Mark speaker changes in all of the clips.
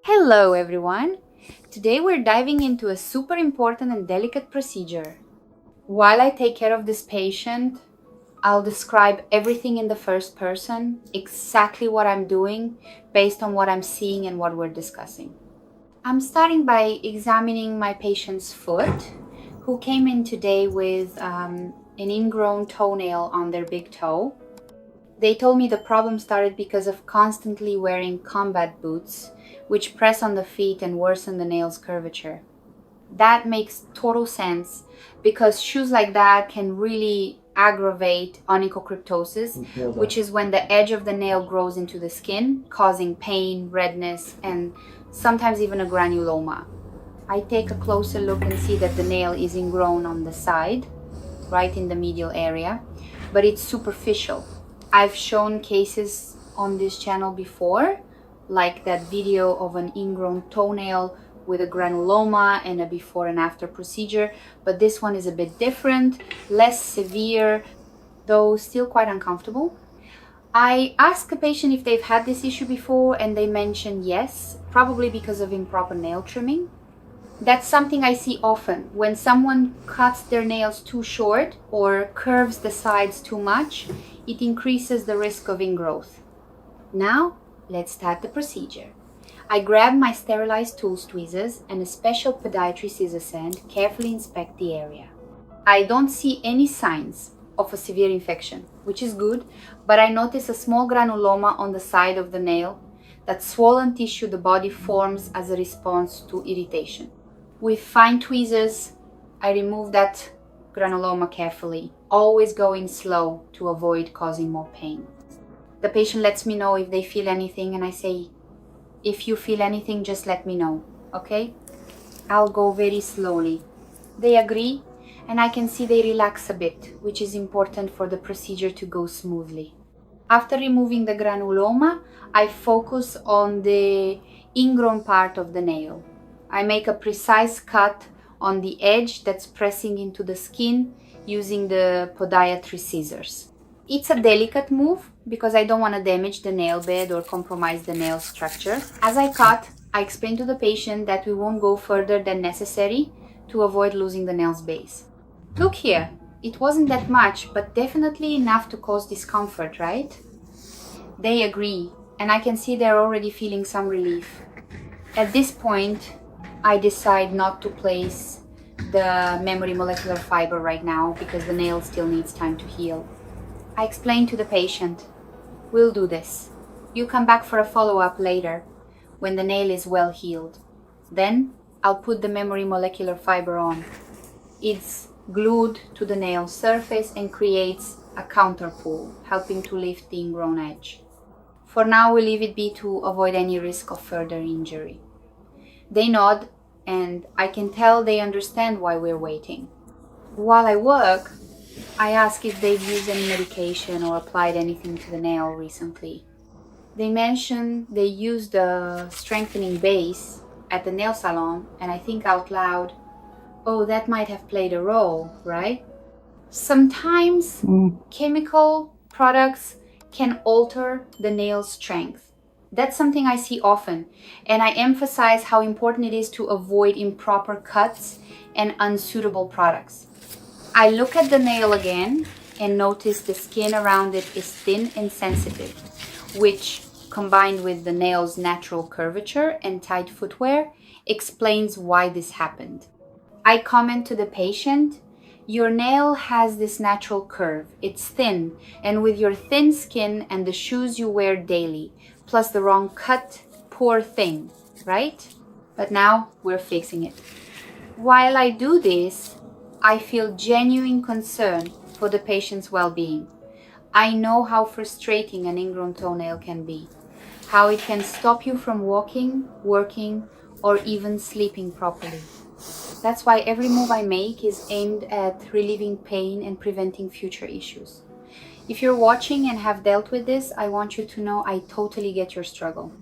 Speaker 1: Hello everyone! Today we're diving into a super important and delicate procedure. While I take care of this patient, I'll describe everything in the first person, exactly what I'm doing based on what I'm seeing and what we're discussing. I'm starting by examining my patient's foot, who came in today with an ingrown toenail on their big toe. They told me the problem started because of constantly wearing combat boots, which press on the feet and worsen the nail's curvature. That makes total sense because shoes like that can really aggravate onychocryptosis, which is when the edge of the nail grows into the skin, causing pain, redness, and sometimes even a granuloma. I take a closer look and see that the nail is ingrown on the side, right in the medial area, but it's superficial. I've shown cases on this channel before, like that video of an ingrown toenail with a granuloma and a before and after procedure, but this one is a bit different, less severe, though still quite uncomfortable. I asked a patient if they've had this issue before and they mentioned yes, probably because of improper nail trimming. That's something I see often. When someone cuts their nails too short or curves the sides too much, it increases the risk of ingrowth. Now, let's start the procedure. I grab my sterilized tools tweezers and a special podiatry scissors and carefully inspect the area. I don't see any signs of a severe infection, which is good, but I notice a small granuloma on the side of the nail, that swollen tissue the body forms as a response to irritation. With fine tweezers, I remove that granuloma carefully, always going slow to avoid causing more pain. The patient lets me know if they feel anything, and I say, if you feel anything, just let me know, okay? I'll go very slowly. They agree, and I can see they relax a bit, which is important for the procedure to go smoothly. After removing the granuloma, I focus on the ingrown part of the nail. I make a precise cut on the edge that's pressing into the skin using the podiatry scissors. It's a delicate move because I don't want to damage the nail bed or compromise the nail structure. As I cut, I explain to the patient that we won't go further than necessary to avoid losing the nail's base. Look here, it wasn't that much, but definitely enough to cause discomfort, right? They agree, and I can see they're already feeling some relief. At this point, I decide not to place the memory molecular fiber right now because the nail still needs time to heal. I explain to the patient, we'll do this. You come back for a follow-up later when the nail is well healed. Then I'll put the memory molecular fiber on. It's glued to the nail surface and creates a counter pull, helping to lift the ingrown edge. For now, we leave it be to avoid any risk of further injury. They nod, and I can tell they understand why we're waiting. While I work, I ask if they've used any medication or applied anything to the nail recently. They mention they used a strengthening base at the nail salon, and I think out loud, oh, that might have played a role, right? Sometimes chemical products can alter the nail's strength. That's something I see often, and I emphasize how important it is to avoid improper cuts and unsuitable products. I look at the nail again and notice the skin around it is thin and sensitive, which, combined with the nail's natural curvature and tight footwear, explains why this happened. I comment to the patient, your nail has this natural curve. It's thin, and with your thin skin and the shoes you wear daily, plus the wrong cut, poor thing, right? But now we're fixing it. While I do this, I feel genuine concern for the patient's well-being. I know how frustrating an ingrown toenail can be, how it can stop you from walking, working, or even sleeping properly. That's why every move I make is aimed at relieving pain and preventing future issues. If you're watching and have dealt with this, I want you to know I totally get your struggle.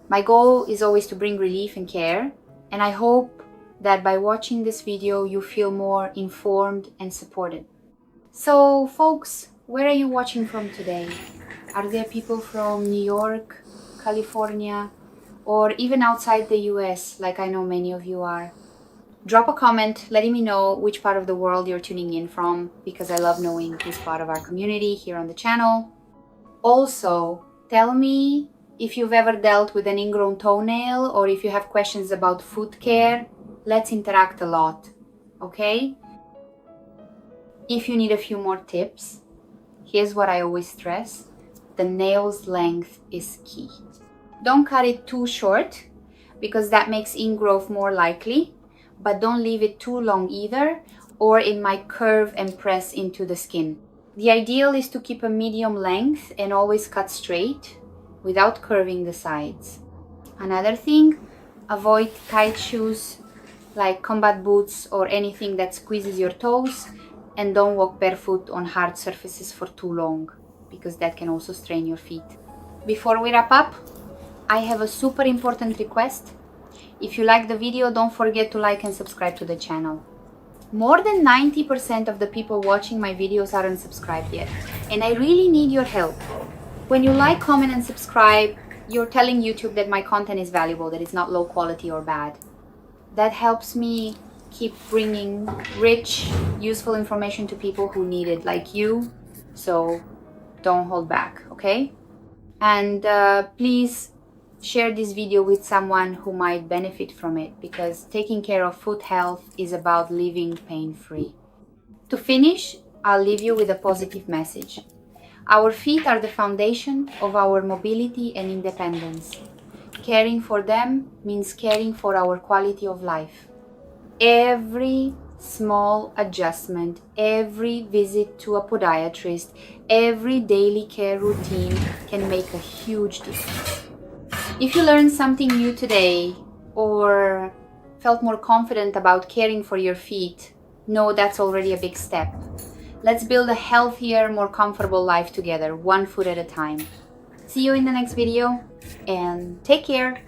Speaker 1: My goal is always to bring relief and care, and I hope that by watching this video you feel more informed and supported. So folks, where are you watching from today? Are there people from New York, California, or even outside the US, like I know many of you are. Drop a comment letting me know which part of the world you're tuning in from, because I love knowing who's part of our community here on the channel. Also, tell me if you've ever dealt with an ingrown toenail or if you have questions about foot care. Let's interact a lot, okay? If you need a few more tips, here's what I always stress: the nail's length is key. Don't cut it too short because that makes ingrowth more likely, but don't leave it too long either, or it might curve and press into the skin. The ideal is to keep a medium length and always cut straight without curving the sides. Another thing, avoid tight shoes like combat boots or anything that squeezes your toes, and don't walk barefoot on hard surfaces for too long because that can also strain your feet. Before we wrap up, I have a super important request. If you like the video, don't forget to like and subscribe to the channel. More than 90% of the people watching my videos aren't subscribed yet, and I really need your help. When you like, comment, and subscribe, you're telling YouTube that my content is valuable, that it's not low quality or bad. That helps me keep bringing rich, useful information to people who need it, like you. So don't hold back, okay? And please share this video with someone who might benefit from it, because taking care of foot health is about living pain-free. To finish, I'll leave you with a positive message. Our feet are the foundation of our mobility and independence. Caring for them means caring for our quality of life. Every small adjustment, every visit to a podiatrist, every daily care routine can make a huge difference. If you learned something new today or felt more confident about caring for your feet, know that's already a big step. Let's build a healthier, more comfortable life together, one foot at a time. See you in the next video, and take care.